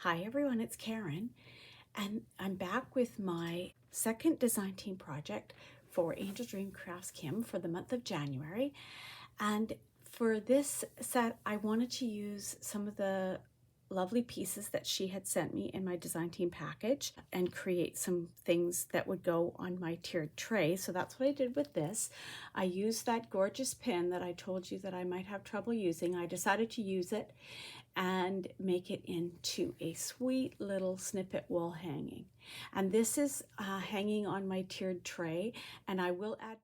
Hi everyone, it's Karen, and I'm back with my second design team project for AngeldreamCraftsKim for the month of January. And for this set, I wanted to use some of the lovely pieces that she had sent me in my design team package and create some things that would go on my tiered tray. So that's what I did with this. I used that gorgeous pin that I told you that I might have trouble using. I decided to use it and make it into a sweet little snippet wall hanging. And this is hanging on my tiered tray, and I will add.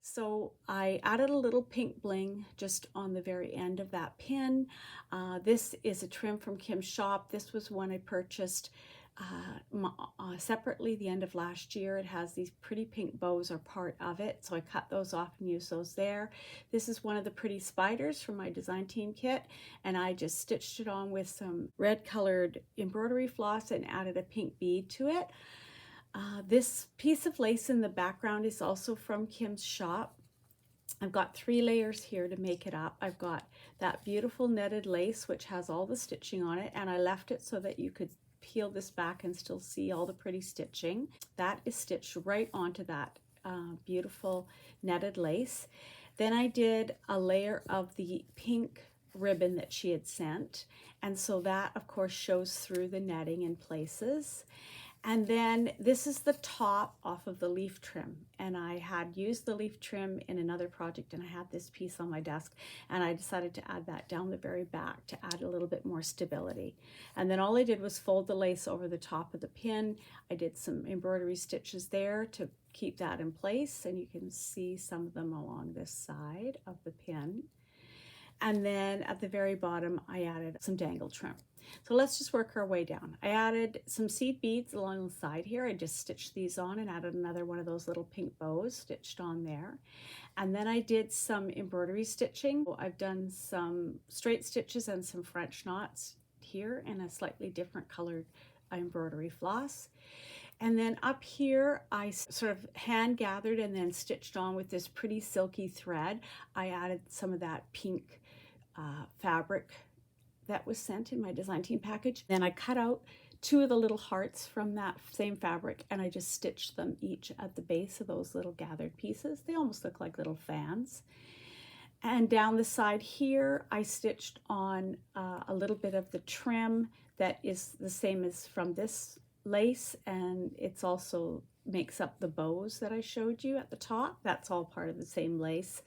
So I added a little pink bling just on the very end of that pin. This is a trim from Kim's shop. This was one I purchased separately the end of last year. It has these pretty pink bows are part of it, so I cut those off and used those there. This is one of the pretty spiders from my design team kit, and I just stitched it on with some red colored embroidery floss and added a pink bead to it. This piece of lace in the background is also from Kim's shop. I've got 3 layers here to make it up. I've got that beautiful netted lace which has all the stitching on it, and I left it so that you could peel this back and still see all the pretty stitching. That is stitched right onto that beautiful netted lace. Then I did a layer of the pink ribbon that she had sent, and so that of course shows through the netting in places. And then this is the top off of the leaf trim, and I had used the leaf trim in another project, and I had this piece on my desk, and I decided to add that down the very back to add a little bit more stability. And then all I did was fold the lace over the top of the pin. I did some embroidery stitches there to keep that in place, and you can see some of them along this side of the pin. And then at the very bottom, I added some dangle trim. So let's just work our way down. I added some seed beads along the side here. I just stitched these on and added another one of those little pink bows stitched on there. And then I did some embroidery stitching. I've done some straight stitches and some French knots here in a slightly different colored embroidery floss. And then up here, I sort of hand gathered and then stitched on with this pretty silky thread. I added some of that pink fabric that was sent in my design team package. Then I cut out 2 of the little hearts from that same fabric, and I just stitched them each at the base of those little gathered pieces. They almost look like little fans. And down the side here, I stitched on a little bit of the trim that is the same as from this lace, and it's also makes up the bows that I showed you at the top. That's all part of the same lace,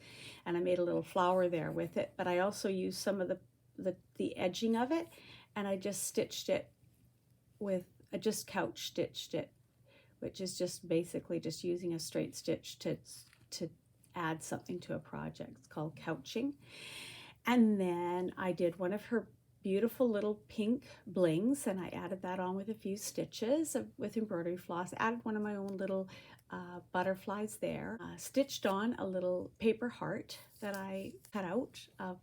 and I made a little flower there with it, but I also used some of the edging of it, and I just stitched it with, I just couch stitched it, which is just basically just using a straight stitch to add something to a project. It's called couching. And then I did one of her beautiful little pink blings, and I added that on with a few stitches with embroidery floss. Added one of my own little butterflies there. Stitched on a little paper heart that I cut out of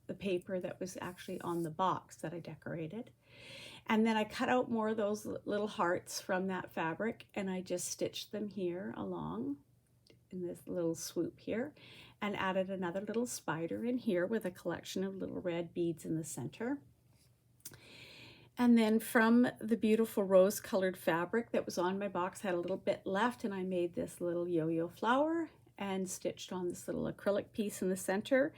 the paper that was actually on the box that I decorated. And then I cut out more of those little hearts from that fabric, and I just stitched them here along in this little swoop here, and added another little spider in here with a collection of little red beads in the center. And then from the beautiful rose colored fabric that was on my box, I had a little bit left, and I made this little yo-yo flower and stitched on this little acrylic piece in the center.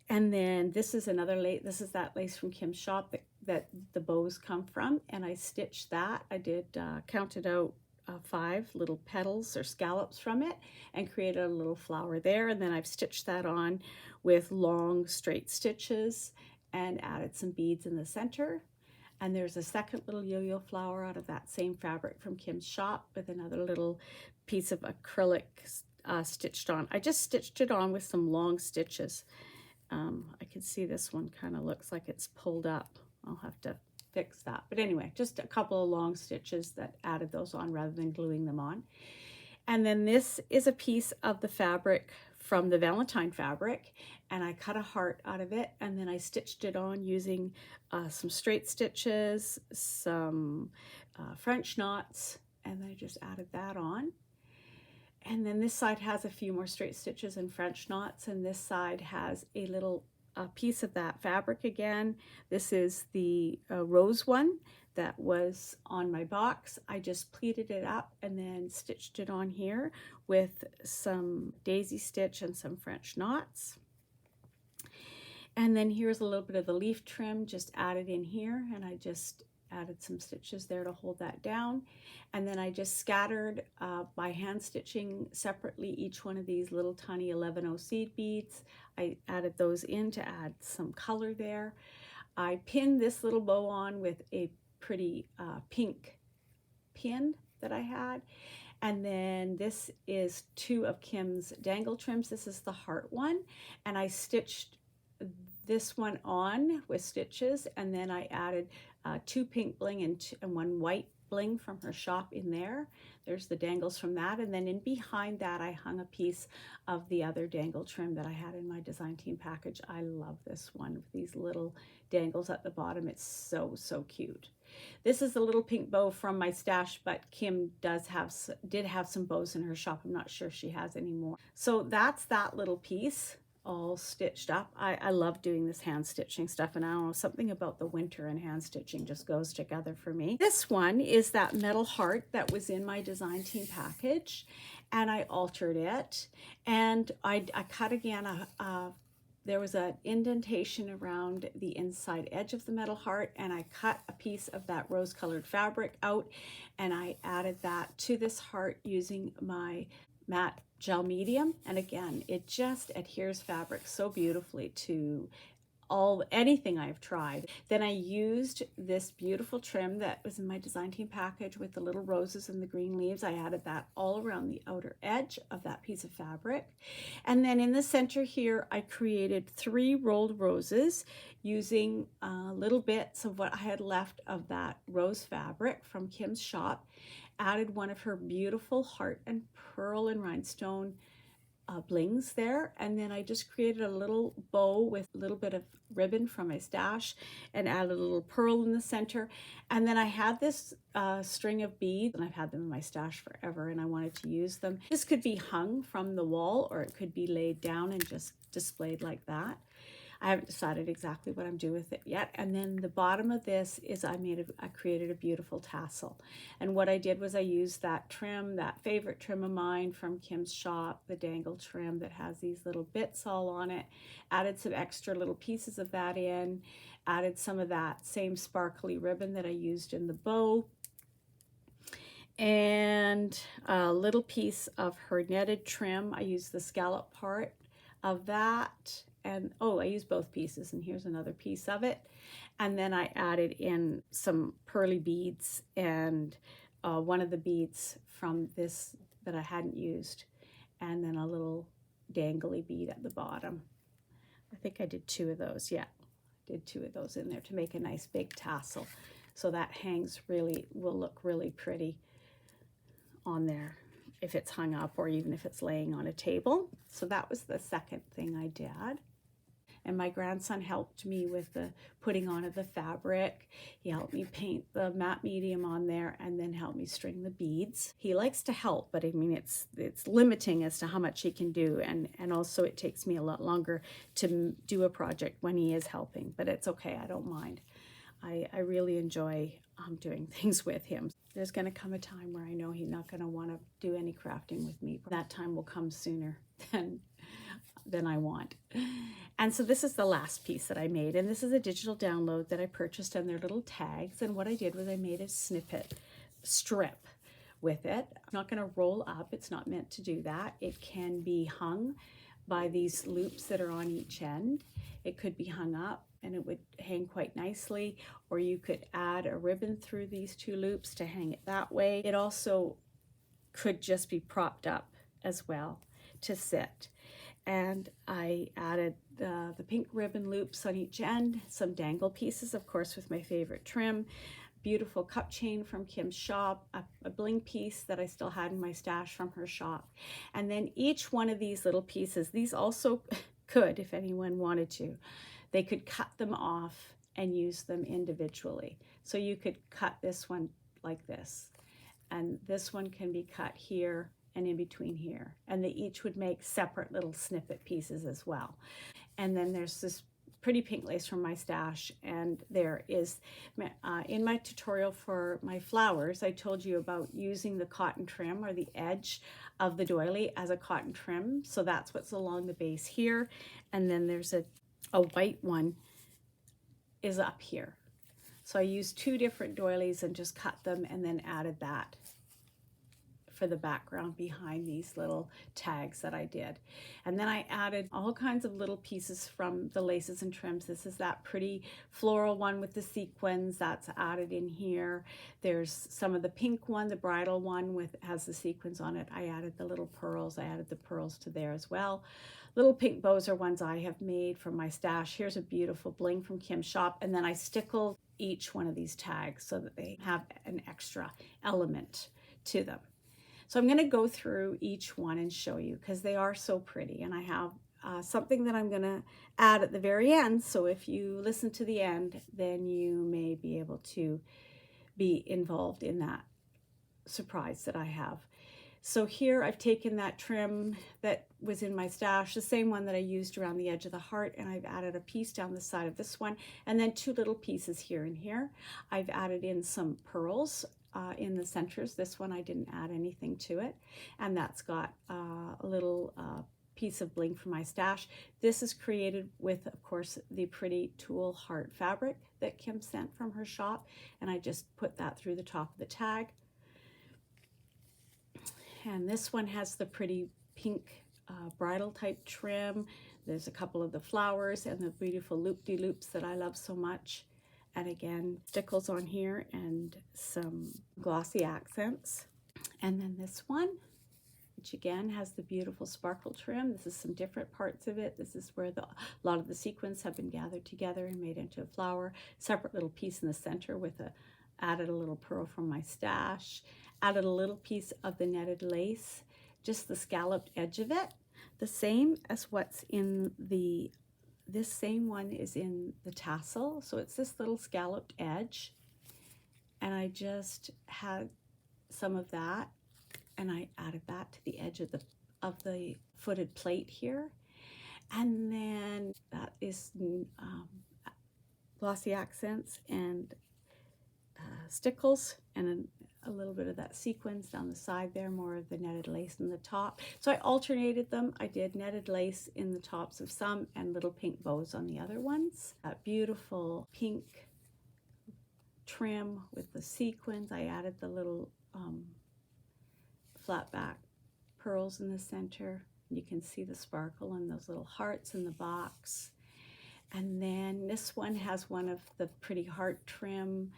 And then this is another lace. This is that lace from Kim's shop that the bows come from, and I stitched that. I did counted out 5 little petals or scallops from it and created a little flower there. And then I've stitched that on with long straight stitches and added some beads in the center. And there's a second little yo-yo flower out of that same fabric from Kim's shop with another little piece of acrylic stitched on. I just stitched it on with some long stitches. I can see this one kind of looks like it's pulled up. I'll have to fix that. But anyway, just a couple of long stitches that added those on rather than gluing them on. And then this is a piece of the fabric from the Valentine fabric, and I cut a heart out of it, and then I stitched it on using some straight stitches, some French knots, and I just added that on. And And then this side has a few more straight stitches and French knots, and this side has a little piece of that fabric again. This is the rose one that was on my box. I just pleated it up and then stitched it on here with some daisy stitch and some French knots. And then here's a little bit of the leaf trim just added in here, and I just added some stitches there to hold that down. And then I just scattered by hand stitching separately each one of these little tiny 11-0 seed beads. I added those in to add some color there. I pinned this little bow on with a pretty pink pin that I had. And then this is 2 of Kim's dangle trims. This is the heart one, and I stitched this one on with stitches, and then I added 2 pink bling and 1 white bling from her shop in there. There's the dangles from that, and then in behind that I hung a piece of the other dangle trim that I had in my design team package. I love this one with these little dangles at the bottom. It's so cute. This is a little pink bow from my stash, but Kim did have some bows in her shop. I'm not sure she has any more. So that's that little piece all stitched up. I love doing this hand stitching stuff, and I don't know, something about the winter and hand stitching just goes together for me. This one is that metal heart that was in my design team package, and I altered it, and I cut again there was an indentation around the inside edge of the metal heart, and I cut a piece of that rose colored fabric out, and I added that to this heart using my matte gel medium. And again, it just adheres fabric so beautifully to anything I've tried. Then I used this beautiful trim that was in my design team package with the little roses and the green leaves. I added that all around the outer edge of that piece of fabric. And then in the center here, I created 3 rolled roses using little bits of what I had left of that rose fabric from Kim's shop. Added one of her beautiful heart and pearl and rhinestone blings there, and then I just created a little bow with a little bit of ribbon from my stash and added a little pearl in the center. And then I had this string of beads, and I've had them in my stash forever, and I wanted to use them. This could be hung from the wall, or it could be laid down and just displayed like that. I haven't decided exactly what I'm doing with it yet. And then the bottom of this is I created a beautiful tassel. And what I did was I used that trim, that favorite trim of mine from Kim's shop, the dangle trim that has these little bits all on it, added some extra little pieces of that in, added some of that same sparkly ribbon that I used in the bow, and a little piece of her netted trim. I used the scallop part of that, and I used both pieces, and here's another piece of it. And then I added in some pearly beads and one of the beads from this that I hadn't used, and then a little dangly bead at the bottom. I think I did 2 of those. Yeah, did 2 of those in there to make a nice big tassel. So that will look really pretty on there if it's hung up or even if it's laying on a table. So that was the second thing I did. And my grandson helped me with the putting on of the fabric. He helped me paint the matte medium on there and then helped me string the beads. He likes to help, but I mean, it's limiting as to how much he can do. And also it takes me a lot longer to do a project when he is helping, but it's okay, I don't mind. I really enjoy doing things with him. There's going to come a time where I know he's not going to want to do any crafting with me. That time will come sooner than I want. And so this is the last piece that I made, and this is a digital download that I purchased, and they're little tags. And what I did was I made a snippet strip with it. It's not going to roll up. It's not meant to do that. It can be hung by these loops that are on each end. It could be hung up and it would hang quite nicely, or you could add a ribbon through these 2 loops to hang it that way. It also could just be propped up as well to sit. And I added the pink ribbon loops on each end, some dangle pieces, of course, with my favorite trim, beautiful cup chain from Kim's shop, a bling piece that I still had in my stash from her shop. And then each one of these little pieces, these also could, if anyone wanted to, they could cut them off and use them individually. So you could cut this one like this, and this one can be cut here and in between here. And they each would make separate little snippet pieces as well. And then there's this pretty pink lace from my stash, and there is in my tutorial for my flowers, I told you about using the cotton trim or the edge of the doily as a cotton trim. So that's what's along the base here. And then there's a white one is up here. So I used two different doilies and just cut them and then added that for the background behind these little tags that I did. And then I added all kinds of little pieces from the laces and trims. This is that pretty floral one with the sequins that's added in here. There's some of the pink one, the bridal one has the sequins on it. I added the little pearls. I added the pearls to there as well. Little pink bows are ones I have made from my stash. Here's a beautiful bling from Kim's shop. And then I stickled each one of these tags so that they have an extra element to them. So I'm going to go through each one and show you because they are so pretty. And I have something that I'm going to add at the very end. So if you listen to the end, then you may be able to be involved in that surprise that I have. So here I've taken that trim that was in my stash, the same one that I used around the edge of the heart, and I've added a piece down the side of this one, and then two little pieces here and here. I've added in some pearls in the centers. This one I didn't add anything to it, and that's got a little piece of bling from my stash. This is created with, of course, the pretty tulle heart fabric that Kim sent from her shop, and I just put that through the top of the tag. And this one has the pretty pink bridal type trim. There's a couple of the flowers and the beautiful loop-de-loops that I love so much. And again, stickles on here and some glossy accents. And then this one, which again has the beautiful sparkle trim. This is some different parts of it. This is where a lot of the sequins have been gathered together and made into a flower. Separate little piece in the center with added a little pearl from my stash. Added a little piece of the netted lace, just the scalloped edge of it. The same as what's in this same one is in the tassel. So it's this little scalloped edge. And I just had some of that and I added that to the edge of the footed plate here. And then that is glossy accents and stickles and a little bit of that sequins down the side there, more of the netted lace in the top. So I alternated them. I did netted lace in the tops of some and little pink bows on the other ones. That beautiful pink trim with the sequins. I added the little flat back pearls in the center. You can see the sparkle and those little hearts in the box. And then this one has one of the pretty heart trim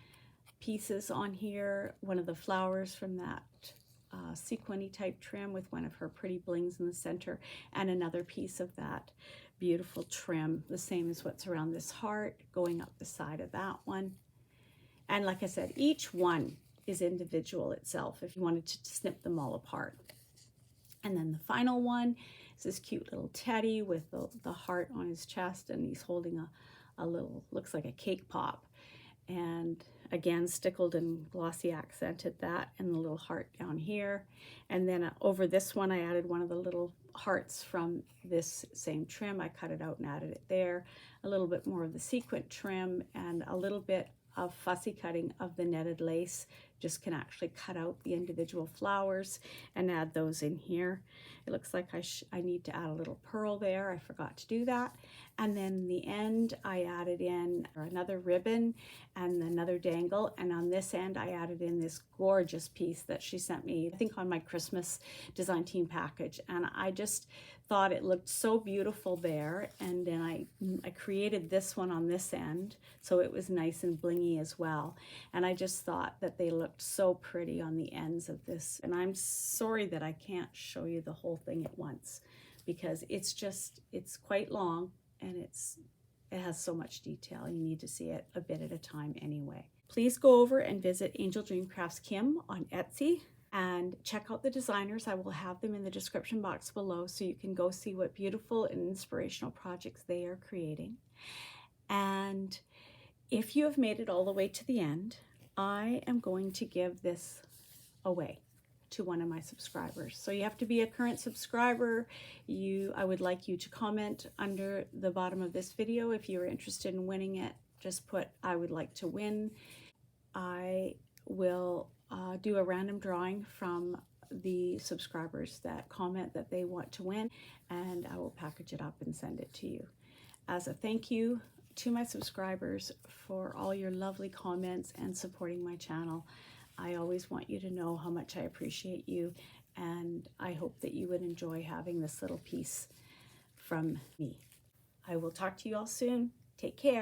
pieces on here, one of the flowers from that sequiny type trim with one of her pretty blings in the center, and another piece of that beautiful trim, the same as what's around this heart, going up the side of that one. And like I said, each one is individual itself if you wanted to snip them all apart. And then the final one is this cute little teddy with the heart on his chest, and he's holding a little, looks like a cake pop. And again, stickled and glossy accented that and the little heart down here. And then over this one, I added one of the little hearts from this same trim. I cut it out and added it there. A little bit more of the sequin trim and a little bit of fussy cutting of the netted lace. Just can actually cut out the individual flowers and add those in here. It looks like I need to add a little pearl there. I forgot to do that. And then in the end, I added in another ribbon and another dangle. And on this end, I added in this gorgeous piece that she sent me, I think on my Christmas design team package. And I just thought it looked so beautiful there. And then I created this one on this end, so it was nice and blingy as well. And I just thought that they looked so pretty on the ends of this. And I'm sorry that I can't show you the whole thing at once because it's quite long and it has so much detail. You need to see it a bit at a time anyway. Please go over and visit AngeldreamCraftsKim on Etsy and check out the designers. I will have them in the description box below so you can go see what beautiful and inspirational projects they are creating. And if you have made it all the way to the end, I am going to give this away to one of my subscribers. So you have to be a current subscriber. I would like you to comment under the bottom of this video if you're interested in winning it. Just put I would like to win. I will do a random drawing from the subscribers that comment that they want to win, and I will package it up and send it to you. As a thank you to my subscribers for all your lovely comments and supporting my channel. I always want you to know how much I appreciate you, and I hope that you would enjoy having this little piece from me. I will talk to you all soon. Take care.